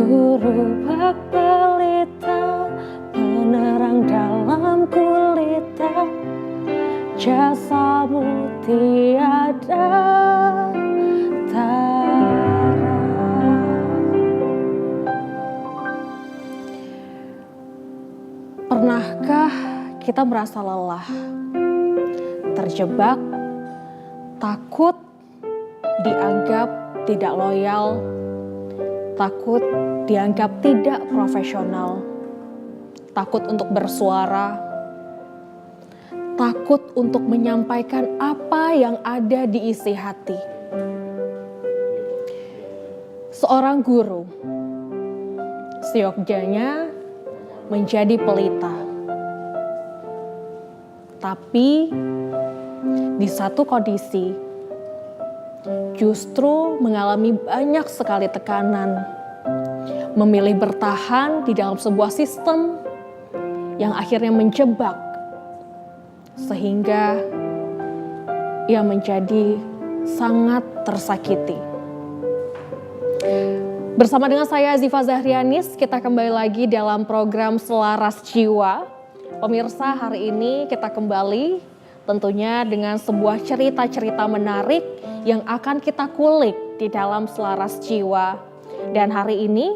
Guru bak pelita, penerang dalam gulita, jasamu tiada tara. Pernahkah kita merasa lelah, terjebak, takut dianggap tidak loyal, takut dianggap tidak profesional, takut untuk bersuara, takut untuk menyampaikan apa yang ada di isi hati. Seorang guru, seyogyanya menjadi pelita. Tapi di satu kondisi justru mengalami banyak sekali tekanan, memilih bertahan di dalam sebuah sistem yang akhirnya menjebak, sehingga ia menjadi sangat tersakiti. Bersama dengan saya Ziva Zahrianis, kita kembali lagi dalam program Selaras Jiwa. Pemirsa, hari ini kita kembali tentunya dengan sebuah cerita-cerita menarik yang akan kita kulik di dalam Selaras Jiwa. Dan hari ini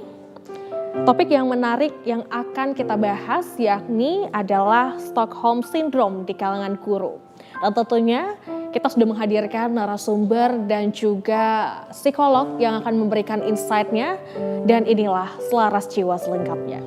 topik yang menarik yang akan kita bahas yakni adalah Stockholm Syndrome di kalangan guru. Dan tentunya kita sudah menghadirkan narasumber dan juga psikolog yang akan memberikan insight-nya. Dan inilah Selaras Jiwa selengkapnya.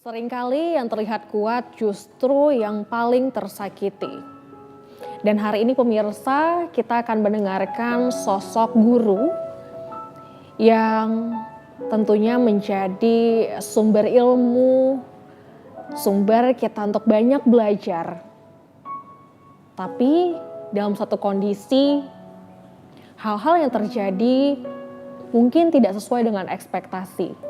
Seringkali yang terlihat kuat justru yang paling tersakiti. Dan hari ini pemirsa, kita akan mendengarkan sosok guru yang tentunya menjadi sumber ilmu, sumber kita untuk banyak belajar. Tapi dalam satu kondisi, hal-hal yang terjadi mungkin tidak sesuai dengan ekspektasi.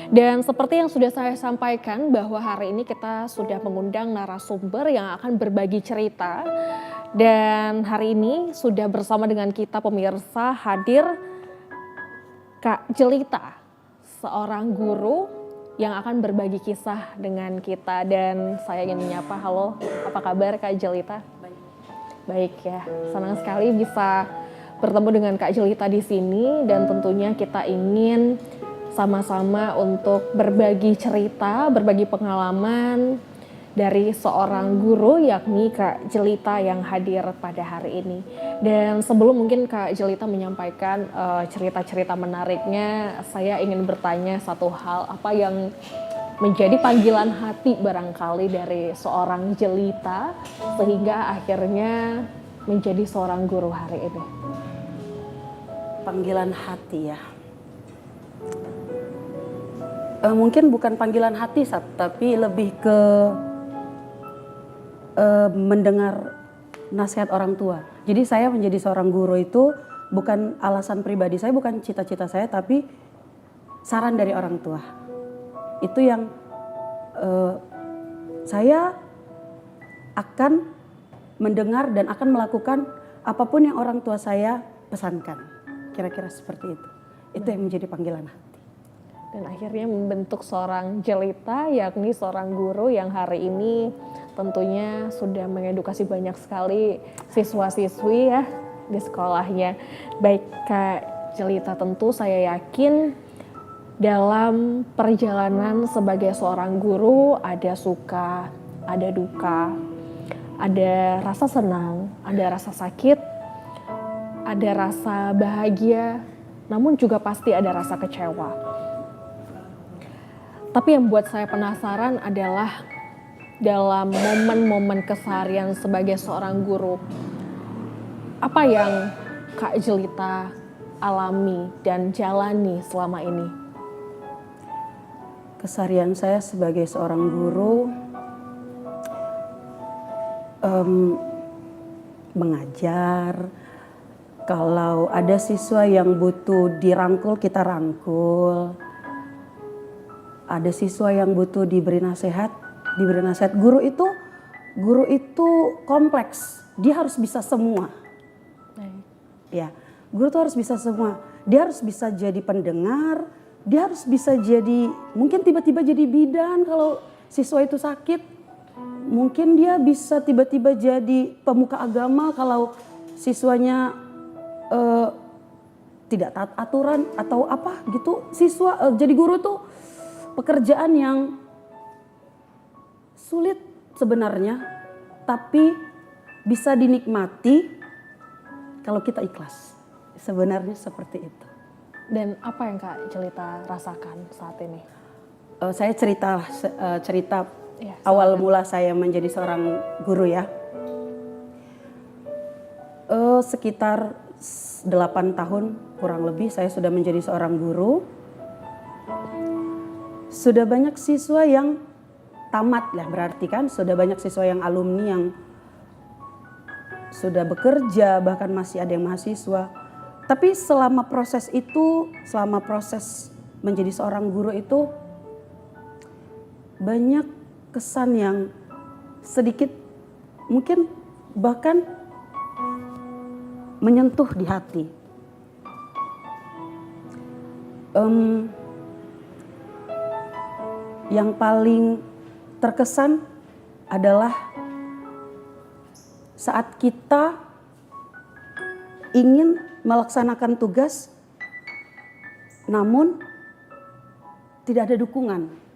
Dan seperti yang sudah saya sampaikan bahwa hari ini kita sudah mengundang narasumber yang akan berbagi cerita. Dan hari ini sudah bersama dengan kita pemirsa hadir Kak Jelita, seorang guru yang akan berbagi kisah dengan kita. Dan saya ingin menyapa, halo, apa kabar Kak Jelita? Baik ya, senang sekali bisa bertemu dengan Kak Jelita di sini. Dan tentunya kita ingin sama-sama untuk berbagi cerita, berbagi pengalaman dari seorang guru yakni Kak Jelita yang hadir pada hari ini. Dan sebelum mungkin Kak Jelita menyampaikan cerita-cerita menariknya, saya ingin bertanya satu hal, apa yang menjadi panggilan hati barangkali dari seorang Jelita sehingga akhirnya menjadi seorang guru hari ini? Panggilan hati ya. Mungkin bukan panggilan hati, tapi lebih ke mendengar nasihat orang tua. Jadi saya menjadi seorang guru itu bukan alasan pribadi saya, bukan cita-cita saya, tapi saran dari orang tua. Itu yang saya akan mendengar dan akan melakukan apapun yang orang tua saya pesankan. Kira-kira seperti itu. Itu yang menjadi panggilan hati. Dan akhirnya membentuk seorang Jelita, yakni seorang guru yang hari ini tentunya sudah mengedukasi banyak sekali siswa-siswi ya di sekolahnya. Baik Kak Jelita, tentu saya yakin dalam perjalanan sebagai seorang guru ada suka, ada duka, ada rasa senang, ada rasa sakit, ada rasa bahagia, namun juga pasti ada rasa kecewa. Tapi yang membuat saya penasaran adalah dalam momen-momen keseharian sebagai seorang guru, apa yang Kak Jelita alami dan jalani selama ini? Keseharian saya sebagai seorang guru mengajar. Kalau ada siswa yang butuh dirangkul, kita rangkul. Ada siswa yang butuh diberi nasihat, diberi nasihat. Guru itu kompleks. Dia harus bisa semua. Ya, guru tuh harus bisa semua. Dia harus bisa jadi pendengar, dia harus bisa jadi, mungkin tiba-tiba jadi bidan kalau siswa itu sakit. Mungkin dia bisa tiba-tiba jadi pemuka agama kalau siswanya tidak taat aturan atau apa gitu. Jadi guru tuh pekerjaan yang sulit sebenarnya, tapi bisa dinikmati kalau kita ikhlas. Sebenarnya seperti itu. Dan apa yang Kak Jelita rasakan saat ini? Saya cerita Ya, awal mula saya menjadi seorang guru ya. Sekitar 8 tahun kurang lebih saya sudah menjadi seorang guru. Sudah banyak siswa yang tamat lah, berarti kan sudah banyak siswa yang alumni yang sudah bekerja, bahkan masih ada yang mahasiswa. Tapi selama proses menjadi seorang guru itu banyak kesan yang sedikit mungkin bahkan menyentuh di hati. Yang paling terkesan adalah saat kita ingin melaksanakan tugas namun tidak ada dukungan.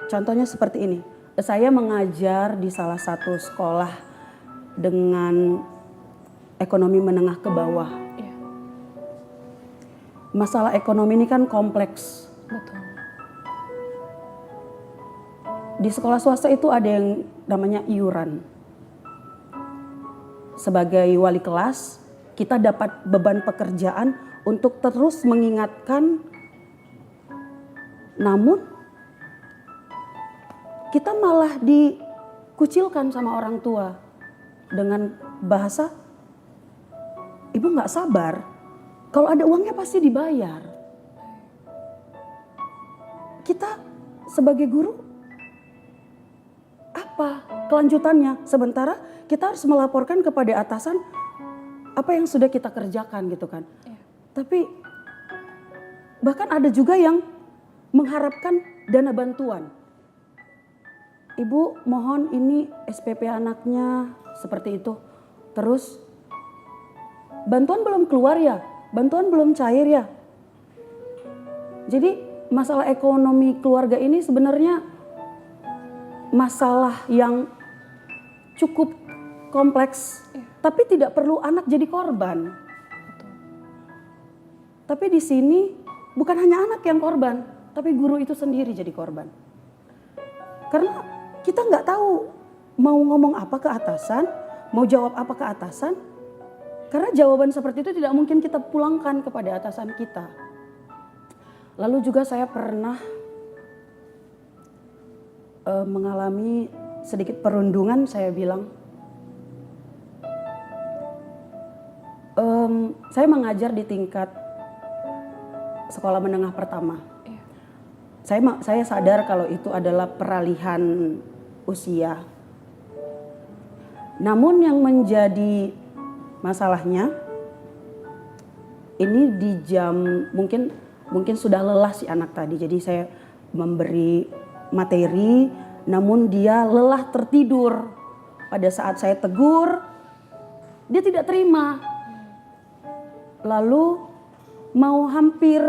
Contohnya seperti ini, saya mengajar di salah satu sekolah dengan ekonomi menengah ke bawah. Ya. Masalah ekonomi ini kan kompleks. Betul. Di sekolah swasta itu ada yang namanya iuran. Sebagai wali kelas, kita dapat beban pekerjaan untuk terus mengingatkan, namun kita malah dikucilkan sama orang tua dengan bahasa, ibu nggak sabar, kalau ada uangnya pasti dibayar. Kita sebagai guru, apa kelanjutannya? Sementara kita harus melaporkan kepada atasan apa yang sudah kita kerjakan gitu kan. Ya. Tapi bahkan ada juga yang mengharapkan dana bantuan. Ibu mohon ini SPP anaknya seperti itu. Terus bantuan belum keluar ya, bantuan belum cair ya. Jadi masalah ekonomi keluarga ini sebenarnya masalah yang cukup kompleks, tapi tidak perlu anak jadi korban. Tapi di sini bukan hanya anak yang korban, tapi guru itu sendiri jadi korban. Karena kita nggak tahu mau ngomong apa ke atasan, mau jawab apa ke atasan. Karena jawaban seperti itu tidak mungkin kita pulangkan kepada atasan kita. Lalu juga saya pernah mengalami sedikit perundungan, saya bilang. Saya mengajar di tingkat sekolah menengah pertama. Iya. Saya sadar kalau itu adalah peralihan usia. Namun yang menjadi masalahnya, ini di jam mungkin sudah lelah si anak tadi. Jadi saya memberi materi, namun dia lelah tertidur. Pada saat saya tegur, dia tidak terima. Lalu mau hampir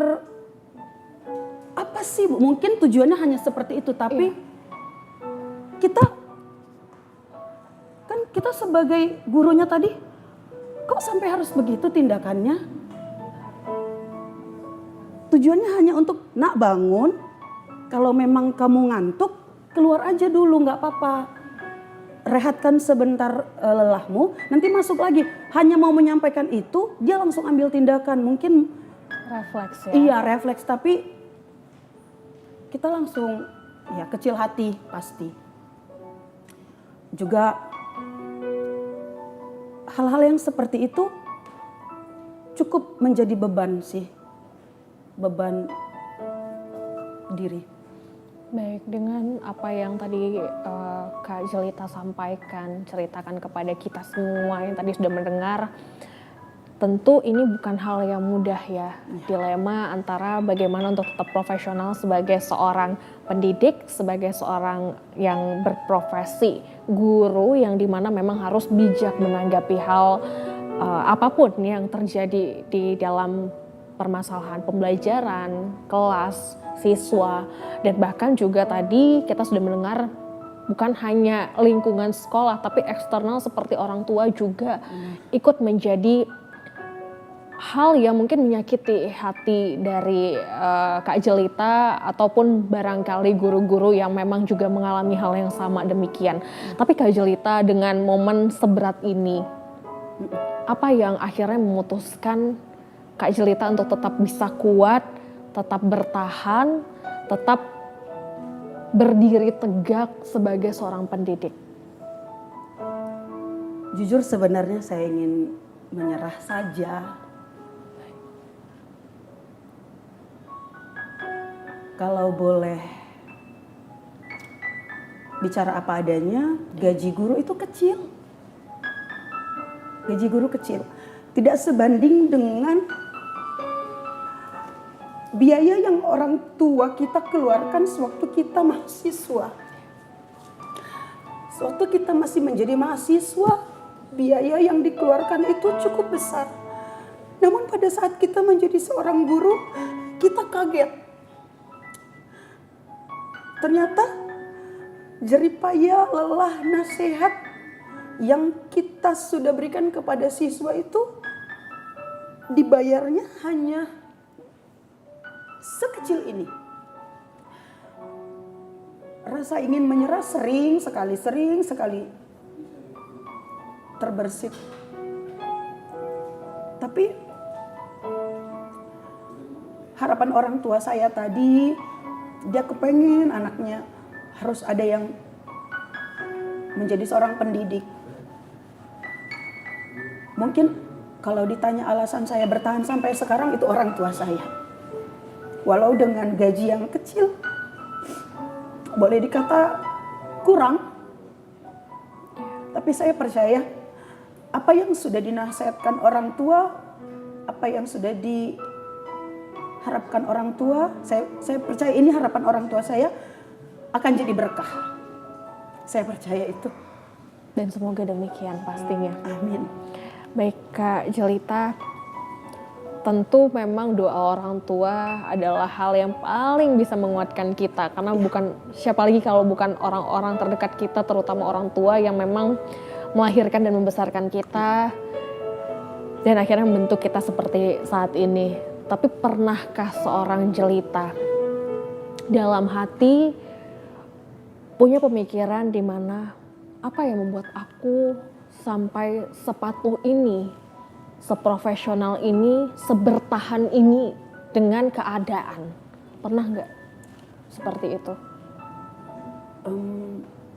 apa sih Bu? Mungkin tujuannya hanya seperti itu, tapi kita sebagai gurunya tadi, kok sampai harus begitu tindakannya? Tujuannya hanya untuk nak bangun, kalau memang kamu ngantuk keluar aja dulu, nggak apa-apa. rehatkan sebentar lelahmu, nanti masuk lagi. Hanya mau menyampaikan itu, dia langsung ambil tindakan. Mungkin Refleks ya. iya refleks, tapi kita langsung ya kecil hati pasti. Juga hal-hal yang seperti itu cukup menjadi beban sih, beban diri. Baik, dengan apa yang tadi Kak Jelita sampaikan, ceritakan kepada kita semua yang tadi sudah mendengar, tentu ini bukan hal yang mudah ya. Dilema antara bagaimana untuk tetap profesional sebagai seorang pendidik, sebagai seorang yang berprofesi guru, yang dimana memang harus bijak menanggapi hal apapun yang terjadi di dalam permasalahan pembelajaran, kelas, siswa, dan bahkan juga tadi kita sudah mendengar bukan hanya lingkungan sekolah, tapi eksternal seperti orang tua juga ikut menjadi hal yang mungkin menyakiti hati dari Kak Jelita ataupun barangkali guru-guru yang memang juga mengalami hal yang sama demikian. Tapi Kak Jelita dengan momen seberat ini, apa yang akhirnya memutuskan Kak Jelita untuk tetap bisa kuat, tetap bertahan, tetap berdiri tegak sebagai seorang pendidik? Jujur sebenarnya saya ingin menyerah saja. Kalau boleh bicara apa adanya, gaji guru itu kecil. Gaji guru kecil. Tidak sebanding dengan biaya yang orang tua kita keluarkan sewaktu kita mahasiswa. Sewaktu kita masih menjadi mahasiswa, biaya yang dikeluarkan itu cukup besar. Namun pada saat kita menjadi seorang guru, kita kaget. Ternyata jeripaya, lelah, nasihat yang kita sudah berikan kepada siswa itu dibayarnya hanya sekecil ini. Rasa ingin menyerah sering sekali terbersit. Tapi harapan orang tua saya tadi, dia kepengen anaknya harus ada yang menjadi seorang pendidik. Mungkin kalau ditanya alasan saya bertahan sampai sekarang, itu orang tua saya. Walau dengan gaji yang kecil, boleh dikata kurang, tapi saya percaya apa yang sudah dinasihatkan orang tua, apa yang sudah diharapkan orang tua, saya percaya ini harapan orang tua saya akan jadi berkah. Saya percaya itu. Dan semoga demikian pastinya. Amin. Baik Kak Jelita, tentu memang doa orang tua adalah hal yang paling bisa menguatkan kita. Karena bukan siapa lagi kalau bukan orang-orang terdekat kita, terutama orang tua yang memang melahirkan dan membesarkan kita. Dan akhirnya membentuk kita seperti saat ini. Tapi pernahkah seorang Jelita dalam hati punya pemikiran di mana apa yang membuat aku sampai sepatuh ini, seprofesional ini, sebertahan ini dengan keadaan? Pernah nggak seperti itu?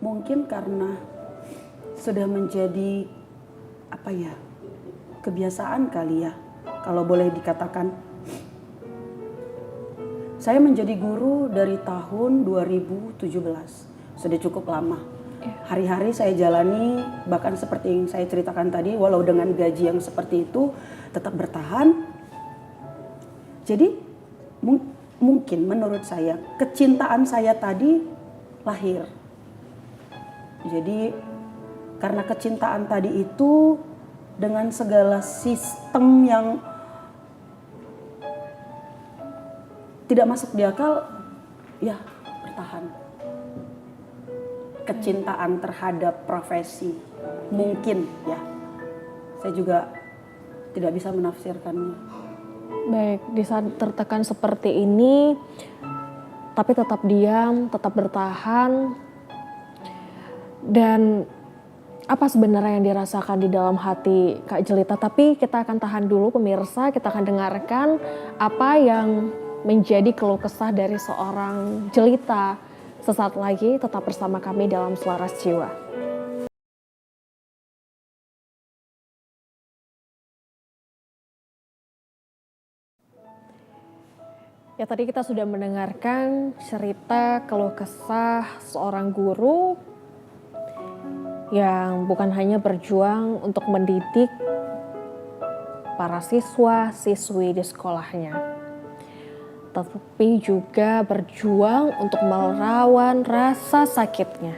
Mungkin karena sudah menjadi kebiasaan kali ya, kalau boleh dikatakan. Saya menjadi guru dari tahun 2017, sudah cukup lama. Hari-hari saya jalani, bahkan seperti yang saya ceritakan tadi, walau dengan gaji yang seperti itu, tetap bertahan. Jadi mungkin menurut saya, kecintaan saya tadi lahir. Jadi karena kecintaan tadi itu, dengan segala sistem yang tidak masuk di akal, ya bertahan. Kecintaan terhadap profesi, mungkin ya. Saya juga tidak bisa menafsirkannya. Baik, di saat tertekan seperti ini, tapi tetap diam, tetap bertahan. Dan apa sebenarnya yang dirasakan di dalam hati Kak Jelita. Tapi kita akan tahan dulu pemirsa, kita akan dengarkan apa yang menjadi keluh kesah dari seorang Jelita. Sesaat lagi tetap bersama kami dalam Selaras Jiwa. Ya, tadi kita sudah mendengarkan cerita keluh kesah seorang guru yang bukan hanya berjuang untuk mendidik para siswa-siswi di sekolahnya, tapi juga berjuang untuk melawan rasa sakitnya.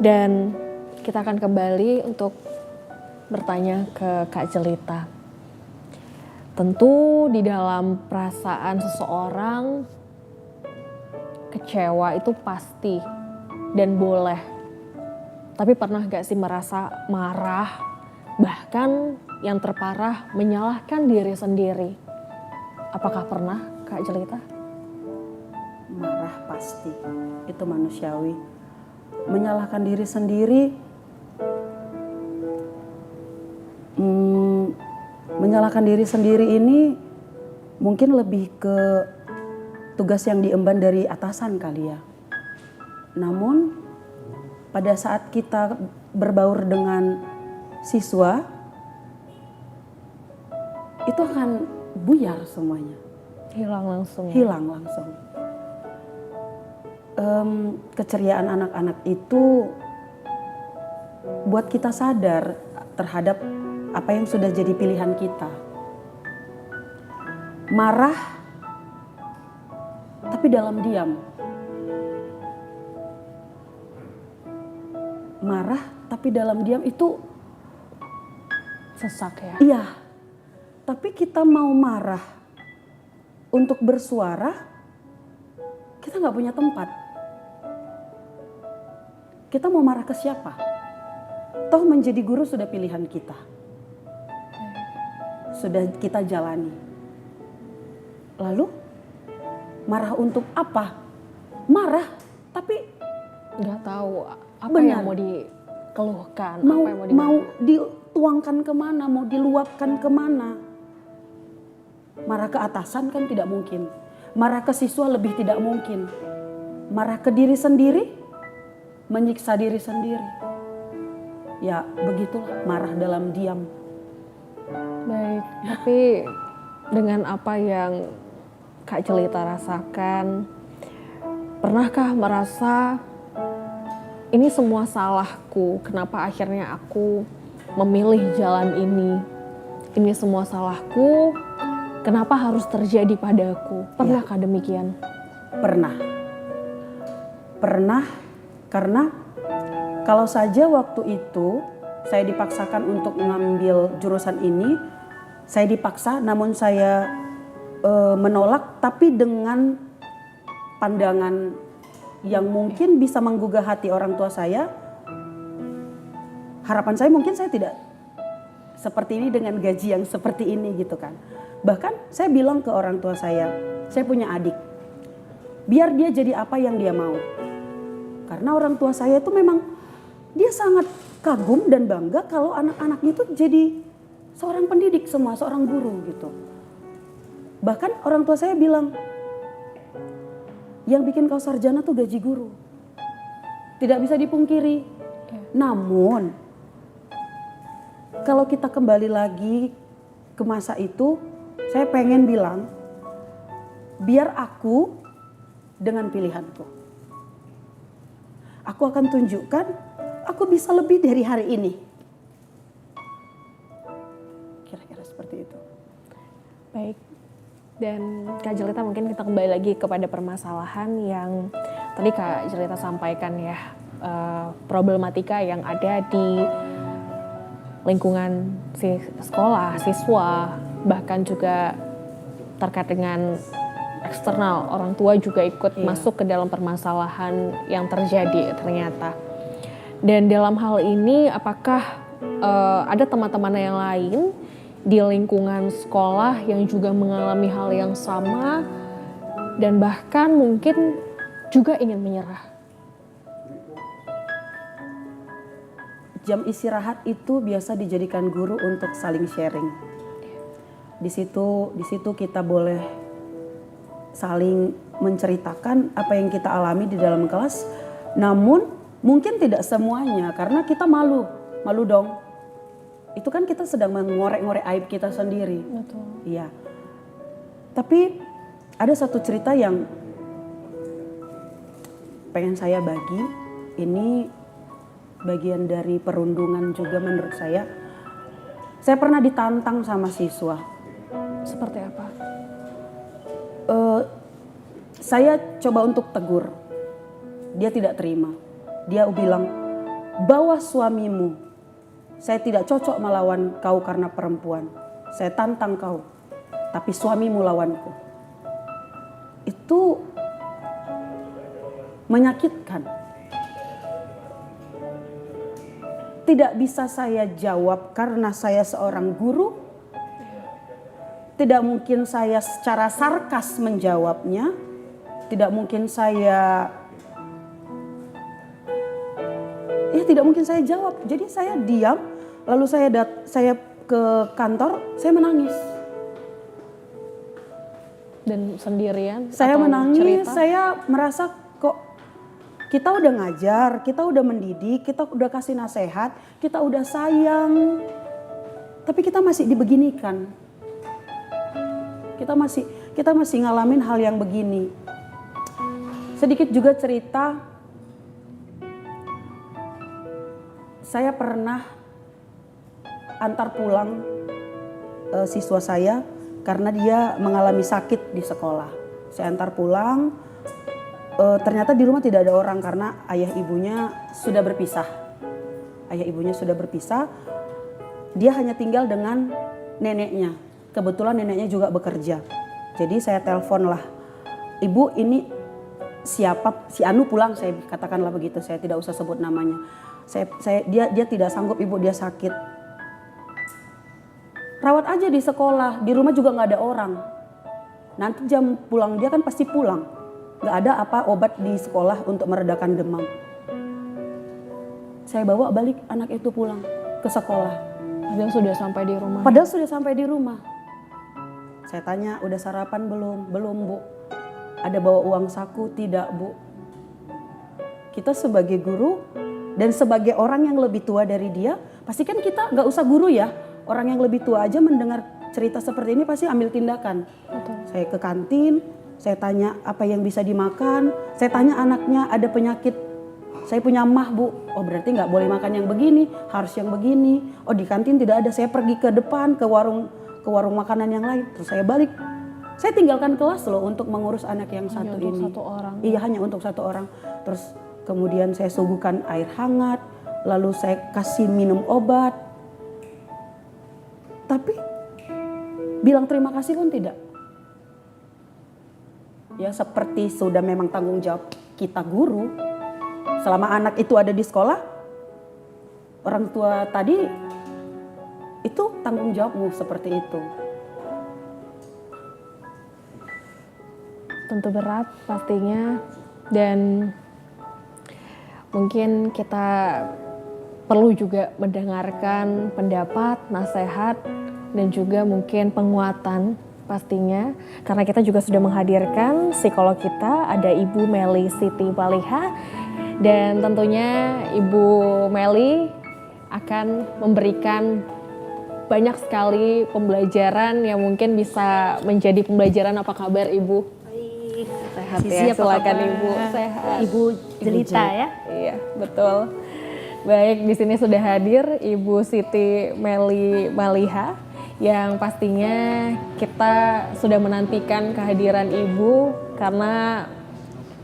Dan kita akan kembali untuk bertanya ke Kak Jelita. Tentu di dalam perasaan seseorang, kecewa itu pasti dan boleh. Tapi pernah gak sih merasa marah, bahkan yang terparah menyalahkan diri sendiri? Apakah pernah Kak Jelita? Marah pasti, itu manusiawi. Menyalahkan diri sendiri, menyalahkan diri sendiri ini mungkin lebih ke tugas yang diemban dari atasan kali ya. Namun pada saat kita berbaur dengan siswa, itu akan buyar semuanya. Hilang langsung. Hilang langsung. Keceriaan anak-anak itu buat kita sadar terhadap apa yang sudah jadi pilihan kita. Marah, tapi dalam diam. Marah, tapi dalam diam itu Sesak ya? iya. Tapi kita mau marah untuk bersuara, kita nggak punya tempat. Kita mau marah ke siapa? Toh menjadi guru sudah pilihan kita. Sudah kita jalani. Lalu marah untuk apa? Marah tapi Nggak tahu apa Benar. yang mau dikeluhkan, mau apa yang mau dituangkan kemana, mau diluapkan kemana. Marah ke atasan kan tidak mungkin. Marah ke siswa lebih tidak mungkin. Marah ke diri sendiri, menyiksa diri sendiri. Ya begitulah, marah dalam diam. Baik, tapi dengan apa yang Kak Jelita rasakan, pernahkah merasa ini semua salahku, kenapa akhirnya aku memilih jalan ini? Ini semua salahku, kenapa harus terjadi padaku? Pernahkah demikian? Pernah. Pernah karena kalau saja waktu itu saya dipaksakan untuk mengambil jurusan ini, saya dipaksa namun saya menolak tapi dengan pandangan yang mungkin bisa menggugah hati orang tua saya. Harapan saya mungkin saya tidak seperti ini dengan gaji yang seperti ini gitu kan. Bahkan saya bilang ke orang tua saya punya adik. Biar dia jadi apa yang dia mau. Karena orang tua saya itu memang dia sangat kagum dan bangga kalau anak-anaknya itu jadi seorang pendidik semua, seorang guru gitu. Bahkan orang tua saya bilang, yang bikin kau sarjana tuh gaji guru. Tidak bisa dipungkiri. Namun, kalau kita kembali lagi ke masa itu, saya pengen bilang, biar aku dengan pilihanku. Aku akan tunjukkan, aku bisa lebih dari hari ini. Kira-kira seperti itu. Baik. Dan Kak Jelita mungkin kita kembali lagi kepada permasalahan yang tadi Kak Jelita sampaikan ya. Problematika yang ada di lingkungan sekolah, siswa, bahkan juga terkait dengan eksternal. Orang tua juga ikut masuk ke dalam permasalahan yang terjadi ternyata. Dan dalam hal ini apakah ada teman-teman yang lain di lingkungan sekolah yang juga mengalami hal yang sama dan bahkan mungkin juga ingin menyerah? jam istirahat itu biasa dijadikan guru untuk saling sharing. Di situ kita boleh saling menceritakan apa yang kita alami di dalam kelas. Namun mungkin tidak semuanya karena kita malu dong. Itu kan kita sedang mengorek-ngorek aib kita sendiri. Betul. Iya. Tapi ada satu cerita yang pengen saya bagi. Ini bagian dari perundungan juga menurut saya. Saya pernah ditantang sama siswa. Seperti apa? Saya coba untuk tegur. Dia tidak terima. Dia bilang, bawa suamimu. Saya tidak cocok melawan kau karena perempuan. Saya tantang kau. Tapi suamimu lawanku. Itu menyakitkan. Tidak bisa saya jawab karena saya seorang guru. Tidak mungkin saya secara sarkas menjawabnya. Tidak mungkin saya tidak mungkin saya jawab. Jadi saya diam, lalu saya ke kantor, saya menangis. Dan sendirian? Saya atau menangis, cerita? saya merasa kok kita udah ngajar, kita udah mendidik, kita udah kasih nasihat, kita udah sayang. Tapi kita masih dibeginikan. Kita masih ngalamin hal yang begini. Sedikit juga cerita. Saya pernah antar pulang siswa saya karena dia mengalami sakit di sekolah. Saya antar pulang, ternyata di rumah tidak ada orang karena ayah ibunya sudah berpisah. Dia hanya tinggal dengan neneknya. Kebetulan neneknya juga bekerja. Jadi saya telepon lah, ibu ini siapa, si Anu pulang, saya katakanlah begitu, saya tidak usah sebut namanya. Dia tidak sanggup ibu, dia sakit. Rawat aja di sekolah, di rumah juga nggak ada orang. Nanti jam pulang dia kan pasti pulang. Nggak ada apa obat di sekolah untuk meredakan demam. Saya bawa balik anak itu pulang ke sekolah. Padahal sudah sampai di rumah. Padahal sudah sampai di rumah. Saya tanya, udah sarapan belum? Belum, Bu. Ada bawa uang saku? Tidak, Bu. Kita sebagai guru dan sebagai orang yang lebih tua dari dia, pasti kan kita nggak usah guru ya. Orang yang lebih tua aja mendengar cerita seperti ini pasti ambil tindakan. Betul. Saya ke kantin, saya tanya apa yang bisa dimakan. Saya tanya anaknya ada penyakit. Saya punya mah, Bu. Oh berarti nggak boleh makan yang begini, harus yang begini. Oh di kantin tidak ada. Saya pergi ke depan ke warung makanan yang lain. Terus saya balik. Saya tinggalkan kelas loh untuk mengurus anak yang Hanya satu untuk ini. satu orang. Iya hanya untuk satu orang. Terus kemudian saya suguhkan air hangat, lalu saya kasih minum obat. Tapi bilang terima kasih pun tidak. Ya seperti sudah memang tanggung jawab kita guru. Selama anak itu ada di sekolah, orang tua tadi itu tanggung jawabmu seperti itu. Tentu berat pastinya, dan mungkin kita perlu juga mendengarkan pendapat, nasihat, dan juga mungkin penguatan pastinya. Karena kita juga sudah menghadirkan psikolog kita, ada Ibu Meli Siti Maliha. Dan tentunya Ibu Meli akan memberikan banyak sekali pembelajaran yang mungkin bisa menjadi pembelajaran. Apa kabar Ibu? Baik. Sehat Sisi ya, apa silakan kabar? Ibu. Sehat. Ibu Jelita ya. Iya, betul. Baik, di sini sudah hadir Ibu Siti Meli Maliha yang pastinya kita sudah menantikan kehadiran Ibu karena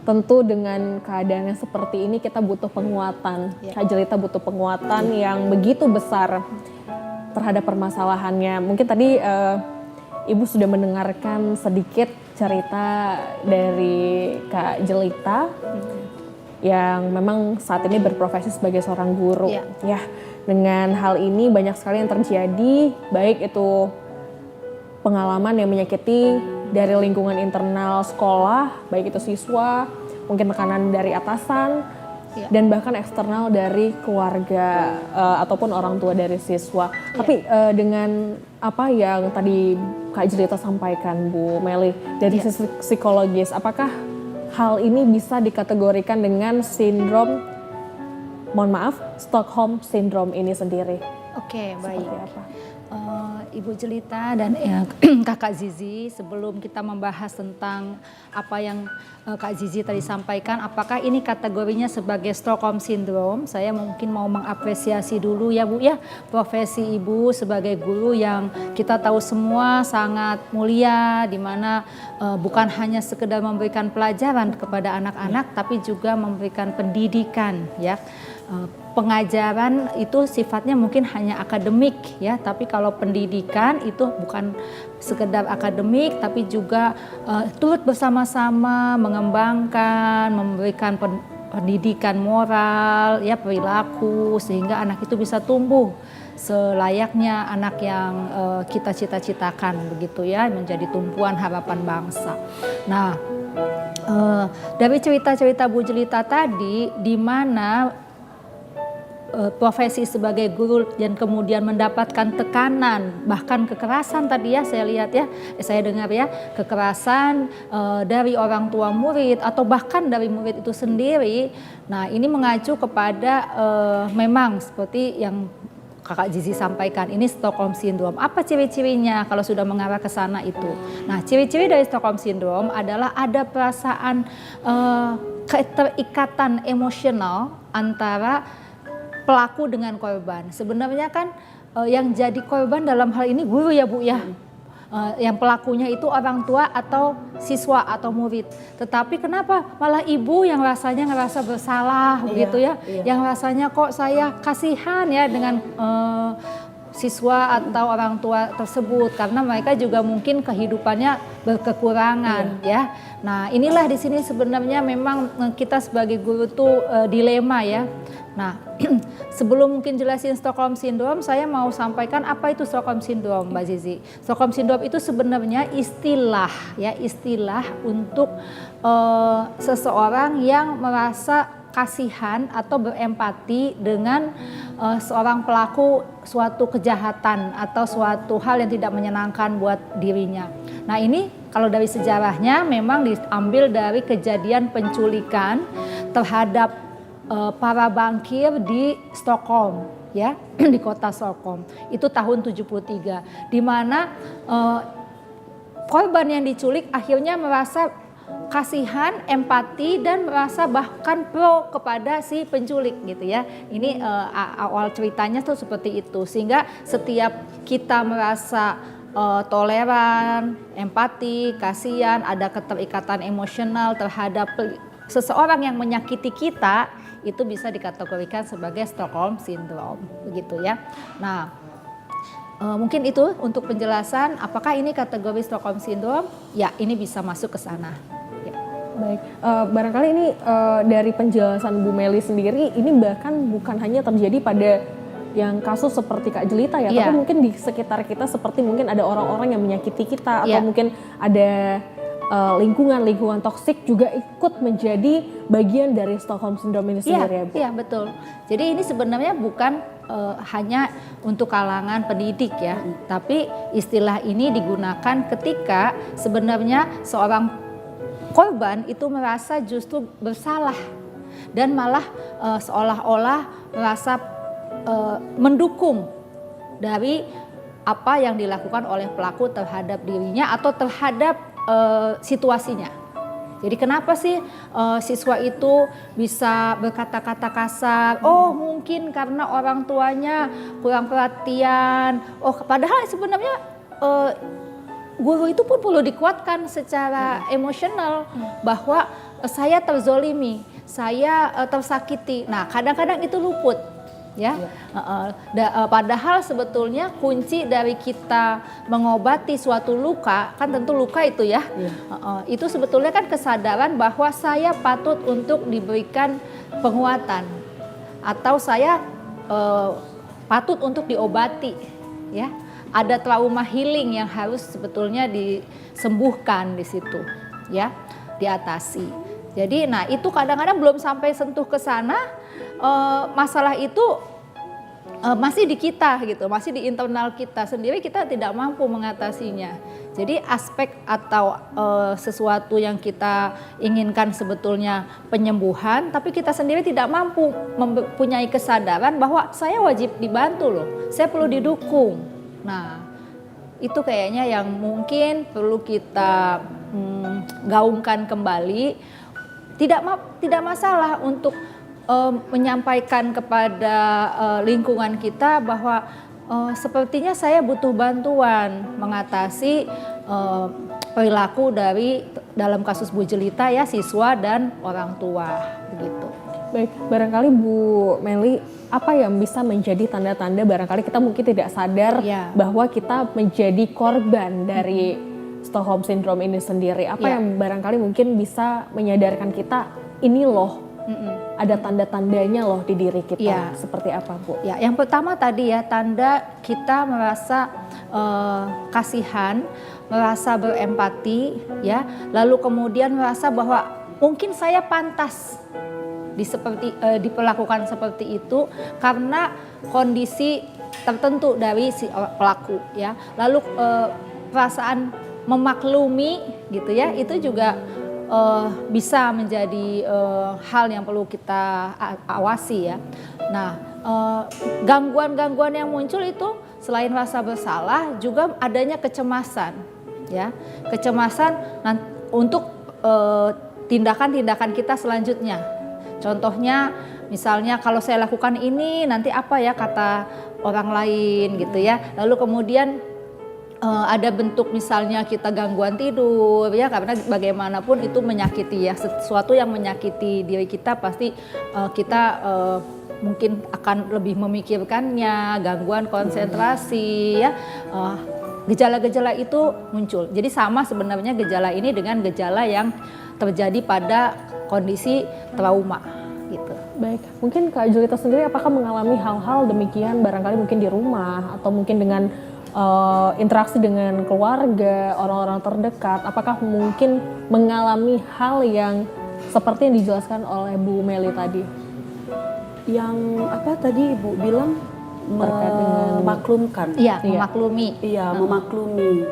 tentu dengan keadaan yang seperti ini kita butuh penguatan. Kak Jelita butuh penguatan yang begitu besar terhadap permasalahannya. Mungkin tadi Ibu sudah mendengarkan sedikit cerita dari Kak Jelita yang memang saat ini berprofesi sebagai seorang guru. Ya, dengan hal ini banyak sekali yang terjadi, baik itu pengalaman yang menyakiti dari lingkungan internal sekolah, baik itu siswa, mungkin tekanan dari atasan, Iya. dan bahkan eksternal dari keluarga ataupun orang tua dari siswa. Tapi dengan apa yang tadi Kak Jelita sampaikan, Bu Meli, dari sisi psikologis, apakah hal ini bisa dikategorikan dengan sindrom, mohon maaf, Stockholm Syndrome ini sendiri? Oke, baik. Seperti apa? Ibu Jelita dan Kakak Zizi, sebelum kita membahas tentang apa yang Kak Zizi tadi sampaikan, apakah ini kategorinya sebagai Stockholm Syndrome? Saya mungkin mau mengapresiasi dulu ya Bu ya, profesi Ibu sebagai guru yang kita tahu semua sangat mulia, di mana bukan hanya sekedar memberikan pelajaran kepada anak-anak, tapi juga memberikan pendidikan ya. Pengajaran itu sifatnya mungkin hanya akademik ya, tapi kalau pendidikan itu bukan sekedar akademik, tapi juga turut bersama-sama mengembangkan, memberikan pendidikan moral ya, perilaku, sehingga anak itu bisa tumbuh selayaknya anak yang kita cita-citakan begitu ya, menjadi tumpuan harapan bangsa. Nah, dari cerita-cerita Bu Jelita tadi, di mana profesi sebagai guru dan kemudian mendapatkan tekanan, bahkan kekerasan tadi ya, saya lihat ya, saya dengar ya, kekerasan dari orang tua murid atau bahkan dari murid itu sendiri. Nah, ini mengacu kepada memang seperti yang Kakak Zizi sampaikan, ini Stockholm Syndrome. Apa ciri-cirinya kalau sudah mengarah ke sana itu? Nah, ciri-ciri dari Stockholm Syndrome adalah ada perasaan keterikatan emosional antara pelaku dengan korban. Sebenarnya kan yang jadi korban dalam hal ini guru ya Bu ya. Yang pelakunya itu orang tua atau siswa atau murid. Tetapi kenapa malah ibu yang rasanya ngerasa bersalah begitu ya. Yang rasanya kok saya kasihan ya dengan siswa atau orang tua tersebut, karena mereka juga mungkin kehidupannya berkekurangan ya. Nah, inilah di sini sebenarnya memang kita sebagai guru tuh dilema ya. Nah, sebelum mungkin jelasin Stockholm Syndrome, saya mau sampaikan apa itu Stockholm Syndrome, Mbak Zizi. Stockholm Syndrome itu sebenarnya istilah ya, istilah untuk seseorang yang merasa kasihan atau berempati dengan seorang pelaku suatu kejahatan atau suatu hal yang tidak menyenangkan buat dirinya. Nah, ini kalau dari sejarahnya memang diambil dari kejadian penculikan terhadap para bankir di Stockholm ya, di kota Stockholm. Itu tahun 73, di mana korban yang diculik akhirnya merasa kasihan, empati, dan merasa bahkan pro kepada si penculik gitu ya. Ini awal ceritanya tuh seperti itu, sehingga setiap kita merasa toleran, empati, kasihan, ada keterikatan emosional terhadap seseorang yang menyakiti kita, itu bisa dikategorikan sebagai Stockholm Syndrome begitu ya. Nah, mungkin itu untuk penjelasan apakah ini kategori Stockholm Syndrome, ya ini bisa masuk ke sana. Ya. Baik, barangkali ini dari penjelasan Bu Meli sendiri, ini bahkan bukan hanya terjadi pada yang kasus seperti Kak Jelita ya, tapi mungkin di sekitar kita seperti mungkin ada orang-orang yang menyakiti kita, atau mungkin ada lingkungan toksik juga ikut menjadi bagian dari Stockholm Syndrome ini sendiri ya Bu? Iya betul. Jadi ini sebenarnya bukan hanya untuk kalangan pendidik ya, tapi istilah ini digunakan ketika sebenarnya seorang korban itu merasa justru bersalah dan malah seolah-olah merasa mendukung dari apa yang dilakukan oleh pelaku terhadap dirinya atau terhadap situasinya. Jadi kenapa sih siswa itu bisa berkata-kata kasar? Oh, mungkin karena orang tuanya kurang perhatian. Oh, padahal sebenarnya guru itu pun perlu dikuatkan secara emosional bahwa saya terzolimi, saya tersakiti. Nah, kadang-kadang itu luput. Ya, padahal sebetulnya kunci dari kita mengobati suatu luka, kan tentu luka itu ya, itu sebetulnya kan kesadaran bahwa saya patut untuk diberikan penguatan atau saya patut untuk diobati, ya. Ada trauma healing yang harus sebetulnya disembuhkan di situ, ya, diatasi. Jadi nah itu kadang-kadang belum sampai sentuh ke sana, masalah itu masih di kita gitu, masih di internal kita sendiri, kita tidak mampu mengatasinya. Jadi aspek atau sesuatu yang kita inginkan sebetulnya penyembuhan, tapi kita sendiri tidak mampu mempunyai kesadaran bahwa saya wajib dibantu loh, saya perlu didukung. Nah itu kayaknya yang mungkin perlu kita gaungkan kembali. Tidak masalah untuk menyampaikan kepada lingkungan kita bahwa sepertinya saya butuh bantuan mengatasi perilaku dalam kasus Bu Jelita ya, siswa dan orang tua begitu. Baik, barangkali Bu Meli, apa yang bisa menjadi tanda-tanda barangkali kita mungkin tidak sadar bahwa kita menjadi korban dari Stockholm Syndrome ini sendiri? Apa yang barangkali mungkin bisa menyadarkan kita, ini loh ada tanda-tandanya loh di diri kita, seperti apa Bu? Ya, yang pertama tadi ya, tanda kita merasa kasihan, merasa berempati ya, lalu kemudian merasa bahwa mungkin saya pantas diperlakukan seperti itu karena kondisi tertentu dari si pelaku ya. Lalu perasaan memaklumi gitu ya, itu juga bisa menjadi hal yang perlu kita awasi ya. Nah, gangguan-gangguan yang muncul itu selain rasa bersalah juga adanya kecemasan ya, kecemasan untuk tindakan-tindakan kita selanjutnya. Contohnya misalnya kalau saya lakukan ini nanti apa ya kata orang lain gitu ya. Lalu kemudian ada bentuk misalnya kita gangguan tidur ya, karena bagaimanapun itu menyakiti ya, sesuatu yang menyakiti diri kita pasti kita mungkin akan lebih memikirkannya, gangguan konsentrasi ya, gejala-gejala itu muncul. Jadi sama sebenarnya gejala ini dengan gejala yang terjadi pada kondisi trauma gitu. Baik, mungkin Kak Julita sendiri apakah mengalami hal-hal demikian barangkali mungkin di rumah atau mungkin dengan interaksi dengan keluarga, orang-orang terdekat, apakah mungkin mengalami hal yang seperti yang dijelaskan oleh Bu Meli tadi? Yang apa tadi Ibu bilang memaklumkan? Iya, memaklumi. Iya, memaklumi.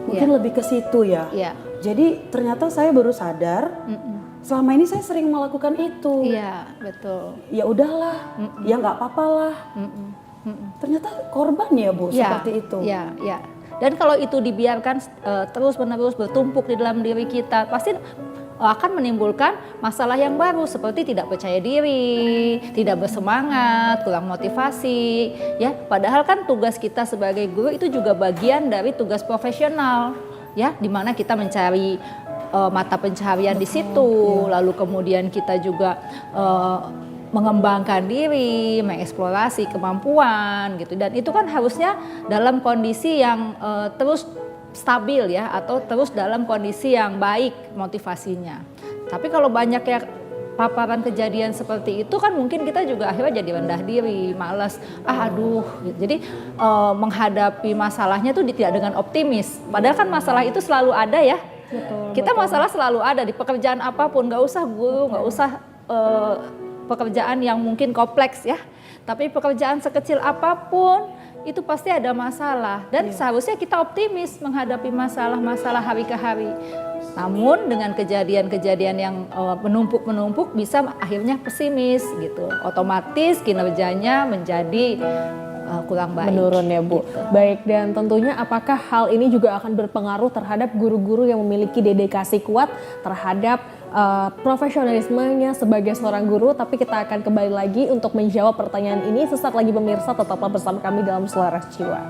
Mungkin lebih ke situ ya. Iya. Jadi ternyata saya baru sadar selama ini saya sering melakukan itu. Iya, betul. Ya udahlah, ya nggak apa-apa lah. Ternyata korban ya Bu, seperti itu. Iya, iya. Dan kalau itu dibiarkan terus-menerus bertumpuk di dalam diri kita, pasti akan menimbulkan masalah yang baru seperti tidak percaya diri, tidak bersemangat, kurang motivasi. Ya, padahal kan tugas kita sebagai guru itu juga bagian dari tugas profesional, ya, di mana kita mencari mata pencaharian di situ, lalu kemudian kita juga mengembangkan diri, mengeksplorasi kemampuan gitu, dan itu kan harusnya dalam kondisi yang terus stabil ya, atau terus dalam kondisi yang baik motivasinya. Tapi kalau banyak ya paparan kejadian seperti itu kan mungkin kita juga akhirnya jadi rendah diri, malas, aduh gitu. Jadi menghadapi masalahnya tuh tidak dengan optimis, padahal kan masalah itu selalu ada ya. Kita masalah selalu ada di pekerjaan apapun, nggak usah guru, nggak usah pekerjaan yang mungkin kompleks ya, tapi pekerjaan sekecil apapun itu pasti ada masalah, dan seharusnya kita optimis menghadapi masalah-masalah hari ke hari. Namun dengan kejadian-kejadian yang menumpuk-menumpuk bisa akhirnya pesimis gitu, otomatis kinerjanya menjadi kurang baik. Menurun ya Bu. Gitu. Baik, dan tentunya apakah hal ini juga akan berpengaruh terhadap guru-guru yang memiliki dedikasi kuat terhadap profesionalismenya sebagai seorang guru? Tapi kita akan kembali lagi untuk menjawab pertanyaan ini sesaat lagi pemirsa, tetaplah bersama kami dalam Selaras Jiwa.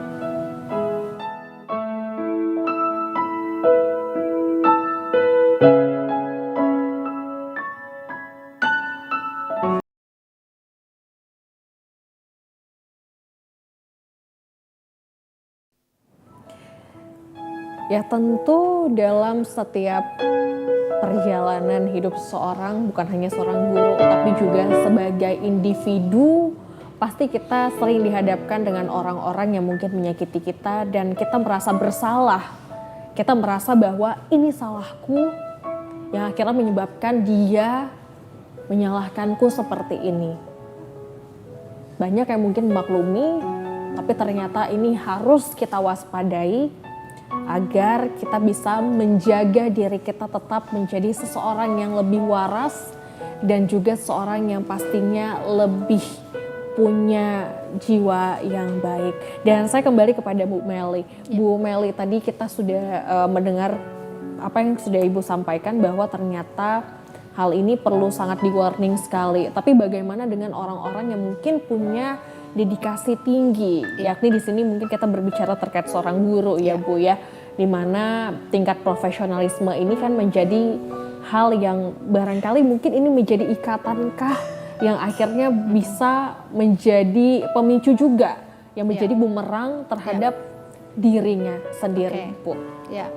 Ya tentu dalam setiap perjalanan hidup seseorang, bukan hanya seorang guru, tapi juga sebagai individu, pasti kita sering dihadapkan dengan orang-orang yang mungkin menyakiti kita dan kita merasa bersalah. Kita merasa bahwa ini salahku, yang akhirnya menyebabkan dia menyalahkanku seperti ini. Banyak yang mungkin memaklumi, tapi ternyata ini harus kita waspadai agar kita bisa menjaga diri kita tetap menjadi seseorang yang lebih waras dan juga seorang yang pastinya lebih punya jiwa yang baik. Dan saya kembali kepada Bu Meli. Bu Meli, tadi kita sudah mendengar apa yang sudah Ibu sampaikan bahwa ternyata hal ini perlu sangat di warning sekali. Tapi bagaimana dengan orang-orang yang mungkin punya dedikasi tinggi? Yakni di sini mungkin kita berbicara terkait seorang guru ya Bu ya, di mana tingkat profesionalisme ini kan menjadi hal yang barangkali mungkin ini menjadi ikatankah yang akhirnya bisa menjadi pemicu juga yang menjadi bumerang terhadap dirinya sendiri, Bu. Ya,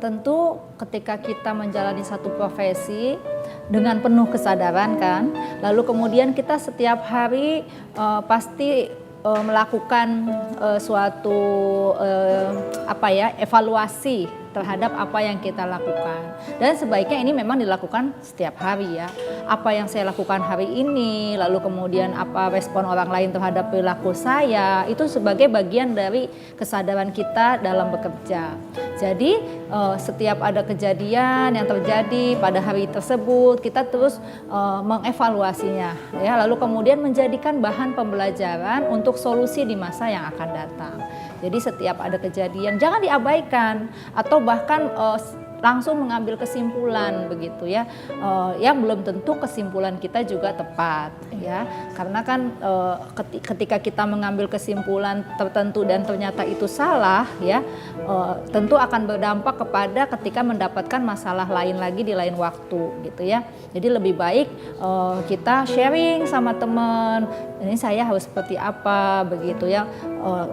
tentu ketika kita menjalani satu profesi dengan penuh kesadaran kan, lalu kemudian kita setiap hari pasti melakukan suatu evaluasi terhadap apa yang kita lakukan, dan sebaiknya ini memang dilakukan setiap hari ya. Apa yang saya lakukan hari ini, lalu kemudian apa respon orang lain terhadap perilaku saya, itu sebagai bagian dari kesadaran kita dalam bekerja. Jadi setiap ada kejadian yang terjadi pada hari tersebut, kita terus mengevaluasinya ya, lalu kemudian menjadikan bahan pembelajaran untuk solusi di masa yang akan datang. Jadi setiap ada kejadian jangan diabaikan atau bahkan langsung mengambil kesimpulan begitu ya, yang belum tentu kesimpulan kita juga tepat ya, karena kan ketika kita mengambil kesimpulan tertentu dan ternyata itu salah ya, tentu akan berdampak kepada ketika mendapatkan masalah lain lagi di lain waktu gitu ya. Jadi lebih baik kita sharing sama teman, ini saya harus seperti apa begitu ya,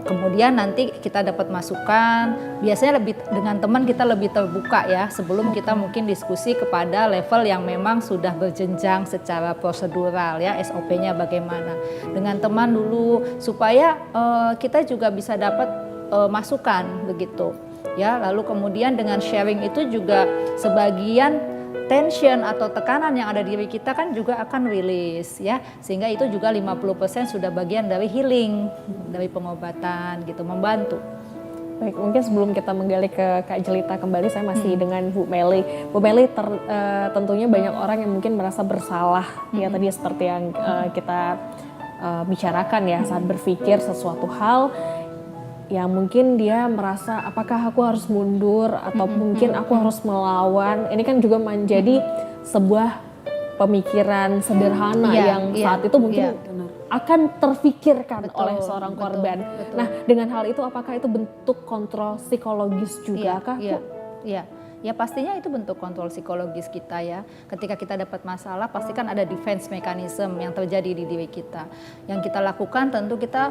kemudian nanti kita dapat masukan. Biasanya lebih dengan teman kita lebih terbuka ya, sebelum kita mungkin diskusi kepada level yang memang sudah berjenjang secara prosedural ya, SOP-nya bagaimana. Dengan teman dulu supaya kita juga bisa dapat masukan begitu ya. Lalu kemudian dengan sharing itu juga sebagian tension atau tekanan yang ada di diri kita kan juga akan rilis ya, sehingga itu juga 50% sudah bagian dari healing, dari pengobatan gitu, membantu. Baik, mungkin sebelum kita menggali ke Kak Jelita kembali, saya masih dengan Bu Meli. Bu Meli, tentunya banyak orang yang mungkin merasa bersalah ya, tadi seperti yang kita bicarakan ya, saat berpikir sesuatu hal yang mungkin dia merasa apakah aku harus mundur atau mungkin aku harus melawan. Ini kan juga menjadi sebuah pemikiran sederhana yang saat itu mungkin akan terfikirkan oleh seorang korban. Betul. Nah, dengan hal itu apakah itu bentuk kontrol psikologis juga kah? Iya. Ya pastinya itu bentuk kontrol psikologis kita ya. Ketika kita dapat masalah pasti kan ada defense mechanism yang terjadi di diri kita. Yang kita lakukan tentu kita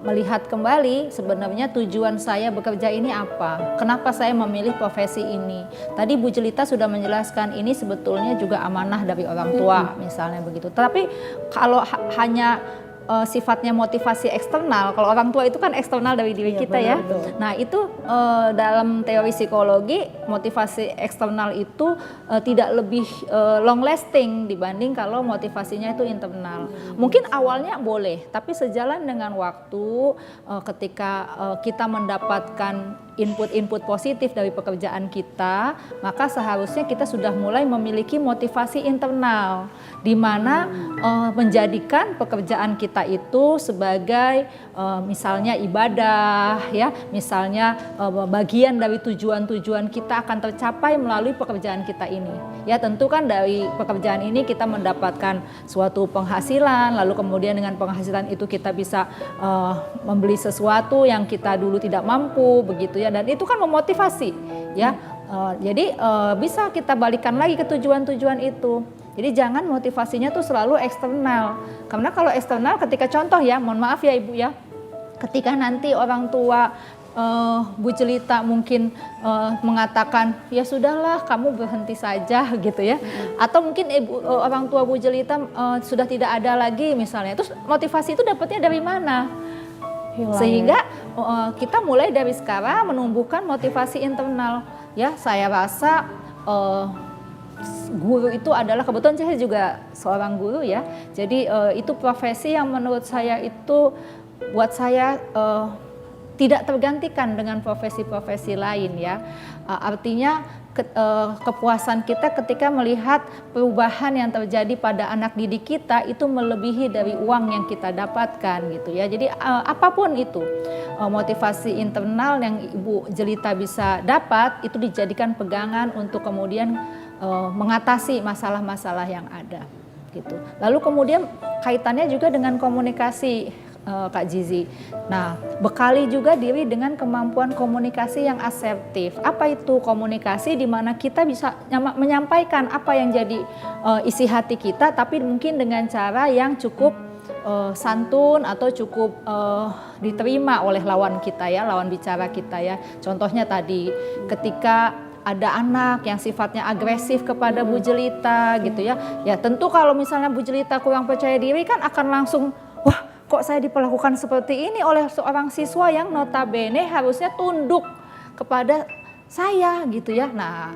melihat kembali sebenarnya tujuan saya bekerja ini apa. Kenapa saya memilih profesi ini. Tadi Bu Jelita sudah menjelaskan ini sebetulnya juga amanah dari orang tua misalnya begitu. Tapi kalau hanya sifatnya motivasi eksternal, kalau orang tua itu kan eksternal dari diri kita ya. Betul. Nah itu dalam teori psikologi motivasi eksternal itu tidak lebih long lasting dibanding kalau motivasinya itu internal. Mungkin awalnya boleh, tapi sejalan dengan waktu ketika kita mendapatkan input-input positif dari pekerjaan kita, maka seharusnya kita sudah mulai memiliki motivasi internal, di mana menjadikan pekerjaan kita itu sebagai misalnya ibadah, ya, misalnya bagian dari tujuan-tujuan kita akan tercapai melalui pekerjaan kita ini. Ya, tentu kan dari pekerjaan ini kita mendapatkan suatu penghasilan, lalu kemudian dengan penghasilan itu kita bisa membeli sesuatu yang kita dulu tidak mampu, begitu ya. Dan itu kan memotivasi, ya. Jadi bisa kita balikan lagi ke tujuan-tujuan itu. Jadi jangan motivasinya tuh selalu eksternal. Karena kalau eksternal ketika contoh ya, mohon maaf ya Ibu ya, ketika nanti orang tua Bu Jelita mungkin mengatakan ya sudahlah kamu berhenti saja gitu ya, atau mungkin orang tua Bu Jelita sudah tidak ada lagi misalnya, terus motivasi itu dapatnya dari mana? Hilang. Sehingga kita mulai dari sekarang menumbuhkan motivasi internal. ya saya rasa guru itu adalah, kebetulan saya juga seorang guru ya, jadi itu profesi yang menurut saya itu buat saya tidak tergantikan dengan profesi-profesi lain ya. Artinya kepuasan kita ketika melihat perubahan yang terjadi pada anak didik kita itu melebihi dari uang yang kita dapatkan gitu ya. Jadi apapun itu motivasi internal yang Ibu Jelita bisa dapat itu dijadikan pegangan untuk kemudian mengatasi masalah-masalah yang ada gitu. Lalu kemudian kaitannya juga dengan komunikasi, Kak Zizi. Nah, bekali juga diri dengan kemampuan komunikasi yang asertif. Apa itu komunikasi? Di mana kita bisa menyampaikan apa yang jadi isi hati kita, tapi mungkin dengan cara yang cukup santun atau cukup diterima oleh lawan kita ya, lawan bicara kita ya. Contohnya tadi ketika ada anak yang sifatnya agresif kepada Bu Jelita gitu ya. Ya tentu kalau misalnya Bu Jelita kurang percaya diri kan akan langsung, wah kok saya diperlakukan seperti ini oleh seorang siswa yang notabene harusnya tunduk kepada saya gitu ya. Nah,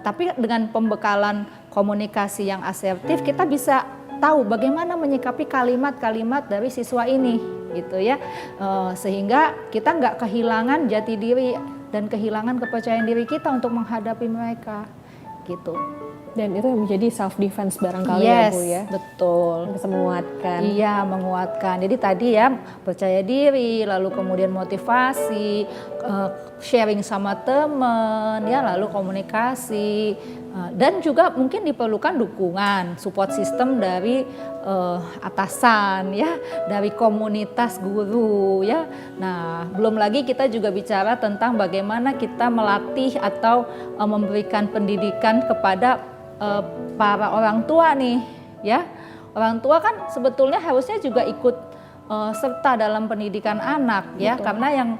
tapi dengan pembekalan komunikasi yang asertif kita bisa tahu bagaimana menyikapi kalimat-kalimat dari siswa ini gitu ya. Sehingga kita nggak kehilangan jati diri dan kehilangan kepercayaan diri kita untuk menghadapi mereka gitu. Dan itu yang menjadi self defense barangkali Yes, ya Bu ya. betul. Bisa menguatkan. Iya, menguatkan. Jadi tadi ya percaya diri, lalu kemudian motivasi, sharing sama teman, ya lalu komunikasi, dan juga mungkin diperlukan dukungan, support system dari atasan ya, dari komunitas guru ya. Nah, belum lagi kita juga bicara tentang bagaimana kita melatih atau memberikan pendidikan kepada para orang tua nih ya. Orang tua kan sebetulnya harusnya juga ikut serta dalam pendidikan anak ya. Betul. Karena yang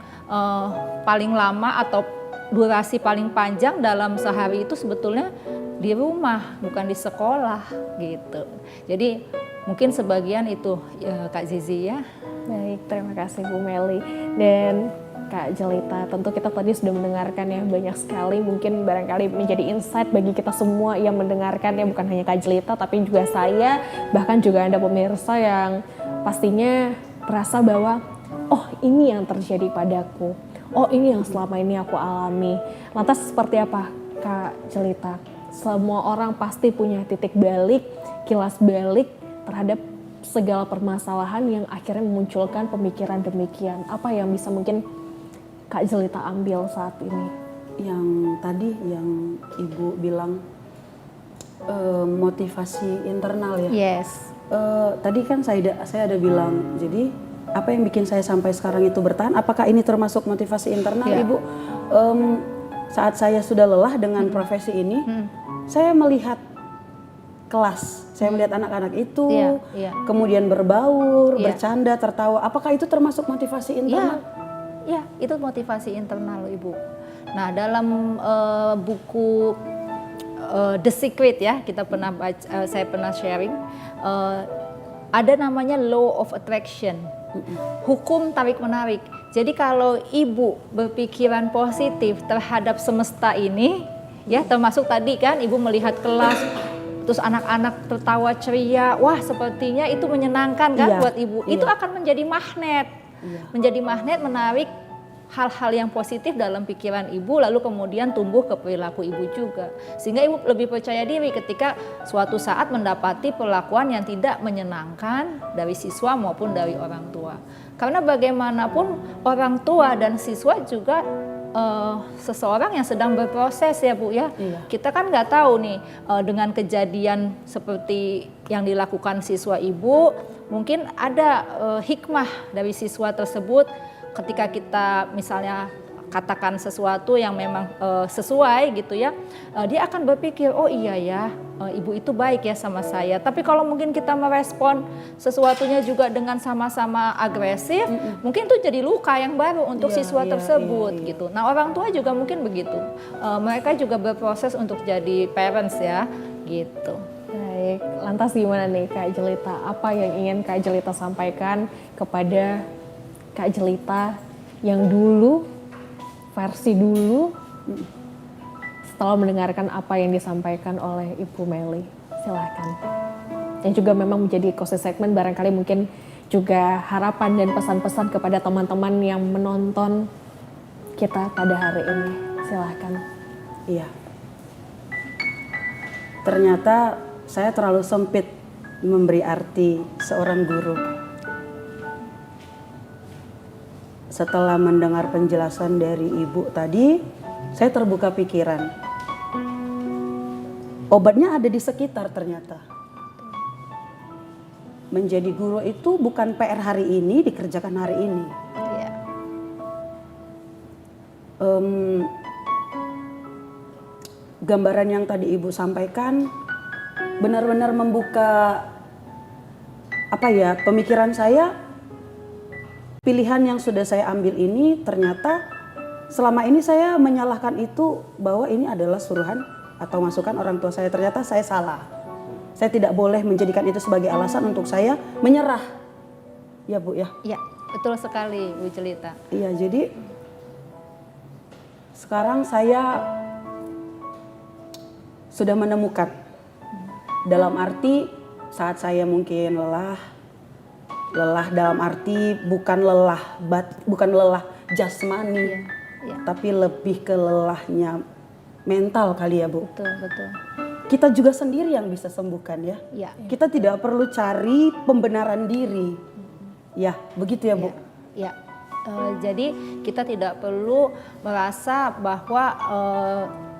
paling lama atau durasi paling panjang dalam sehari itu sebetulnya di rumah, bukan di sekolah gitu. Jadi mungkin sebagian itu ya, Kak Zizi ya. Baik, terima kasih Bu Meli dan Kak Jelita. Tentu kita tadi sudah mendengarkan ya banyak sekali, mungkin barangkali menjadi insight bagi kita semua yang mendengarkan ya, bukan hanya Kak Jelita tapi juga saya, bahkan juga Anda pemirsa yang pastinya merasa bahwa oh ini yang terjadi padaku, oh ini yang selama ini aku alami. Lantas seperti apa Kak Jelita? Semua orang pasti punya titik balik, kilas balik terhadap segala permasalahan yang akhirnya memunculkan pemikiran demikian. Apa yang bisa mungkin Kak Jelita ambil saat ini? Yang tadi yang Ibu bilang motivasi internal ya. Yes. Tadi kan saya ada bilang, jadi apa yang bikin saya sampai sekarang itu bertahan? Apakah ini termasuk motivasi internal, Yeah. Ibu? Saat saya sudah lelah dengan profesi ini, saya melihat kelas, saya melihat anak-anak itu, kemudian berbaur, bercanda, tertawa. Apakah itu termasuk motivasi internal? Ya, itu motivasi internal Ibu. Nah, dalam buku The Secret ya, kita pernah baca, saya pernah sharing, ada namanya Law of Attraction, hukum tarik menarik. Jadi kalau Ibu berpikiran positif terhadap semesta ini, ya termasuk tadi kan Ibu melihat kelas, terus anak-anak tertawa ceria, wah sepertinya itu menyenangkan kan buat Ibu. Itu akan menjadi magnet. Menjadi magnet menarik hal-hal yang positif dalam pikiran Ibu, lalu kemudian tumbuh ke perilaku Ibu juga. Sehingga Ibu lebih percaya diri ketika suatu saat mendapati perlakuan yang tidak menyenangkan dari siswa maupun dari orang tua. Karena bagaimanapun orang tua dan siswa juga seseorang yang sedang berproses ya Bu ya. Kita kan nggak tahu nih dengan kejadian seperti yang dilakukan siswa Ibu, mungkin ada hikmah dari siswa tersebut ketika kita misalnya katakan sesuatu yang memang sesuai gitu ya, dia akan berpikir oh iya ya, ibu itu baik ya sama saya. Tapi kalau mungkin kita merespon sesuatunya juga dengan sama-sama agresif, mungkin itu jadi luka yang baru untuk siswa tersebut gitu. Nah orang tua juga mungkin begitu, mereka juga berproses untuk jadi parents ya gitu. Baik, lantas gimana nih Kak Jelita? Apa yang ingin Kak Jelita sampaikan kepada Kak Jelita yang dulu, versi dulu, setelah mendengarkan apa yang disampaikan oleh Ibu Meli. Silahkan. Yang juga memang menjadi closing segment, barangkali mungkin juga harapan dan pesan-pesan kepada teman-teman yang menonton kita pada hari ini. Silahkan. Iya. Ternyata saya terlalu sempit memberi arti seorang guru. Setelah mendengar penjelasan dari Ibu tadi, saya terbuka pikiran. Obatnya ada di sekitar ternyata. Menjadi guru itu bukan PR hari ini, dikerjakan hari ini. Iya. Gambaran yang tadi Ibu sampaikan benar-benar membuka pemikiran saya. Pilihan yang sudah saya ambil ini ternyata selama ini saya menyalahkan itu bahwa ini adalah suruhan atau masukan orang tua saya. Ternyata saya salah. Saya tidak boleh menjadikan itu sebagai alasan untuk saya menyerah. Ya Bu ya. Iya, betul sekali Bu Jelita. Iya, jadi sekarang saya sudah menemukan, dalam arti saat saya mungkin lelah dalam arti bukan lelah jasmani, Iya. tapi lebih ke lelahnya mental kali ya Bu. Betul, betul. Kita juga sendiri yang bisa sembuhkan ya. Iya. Kita tidak perlu cari pembenaran diri. Ya, begitu ya Bu. Ya, jadi kita tidak perlu merasa bahwa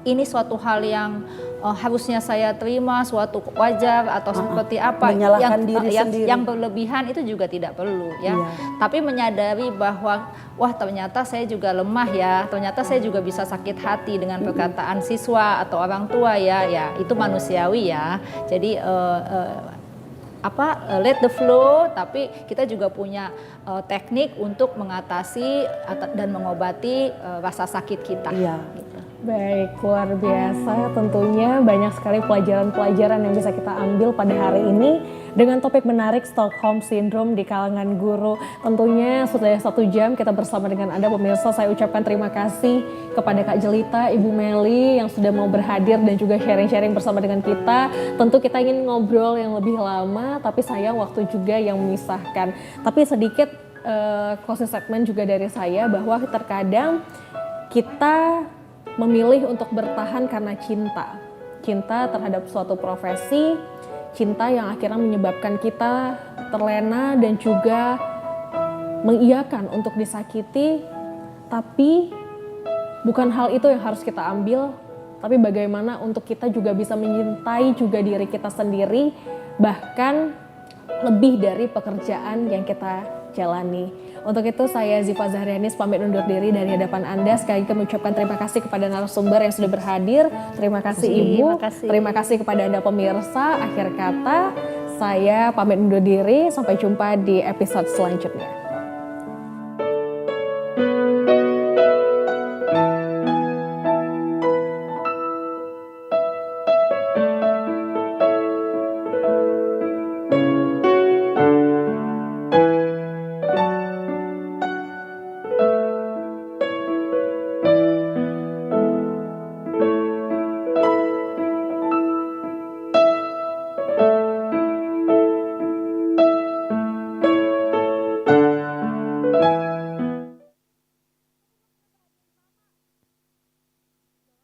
ini suatu hal yang harusnya saya terima, suatu wajar atau seperti apa. Menyalahkan diri sendiri. Yang berlebihan itu juga tidak perlu ya. Iya. Tapi menyadari bahwa wah ternyata saya juga lemah ya, ternyata saya juga bisa sakit hati dengan perkataan siswa atau orang tua ya, itu manusiawi ya. Jadi let the flow, tapi kita juga punya teknik untuk mengatasi dan mengobati rasa sakit kita. Iya. Gitu. Baik, luar biasa. Tentunya banyak sekali pelajaran-pelajaran yang bisa kita ambil pada hari ini dengan topik menarik Stockholm Syndrome di kalangan guru. Tentunya sudah 1 jam kita bersama dengan Anda pemirsa. Saya ucapkan terima kasih kepada Kak Jelita, Ibu Meli yang sudah mau berhadir dan juga sharing-sharing bersama dengan kita. Tentu kita ingin ngobrol yang lebih lama, tapi sayang waktu juga yang memisahkan. Tapi sedikit closing statement juga dari saya bahwa terkadang kita memilih untuk bertahan karena cinta terhadap suatu profesi, cinta yang akhirnya menyebabkan kita terlena dan juga mengiyakan untuk disakiti, tapi bukan hal itu yang harus kita ambil, tapi bagaimana untuk kita juga bisa menyintai juga diri kita sendiri, bahkan lebih dari pekerjaan yang kita jalani. Untuk itu saya Ziva Zahrianis pamit undur diri dari hadapan Anda. Sekali lagi kami ucapkan terima kasih kepada narasumber yang sudah berhadir. Terima kasih Ibu. Terima kasih kepada Anda pemirsa. Akhir kata saya pamit undur diri. Sampai jumpa di episode selanjutnya.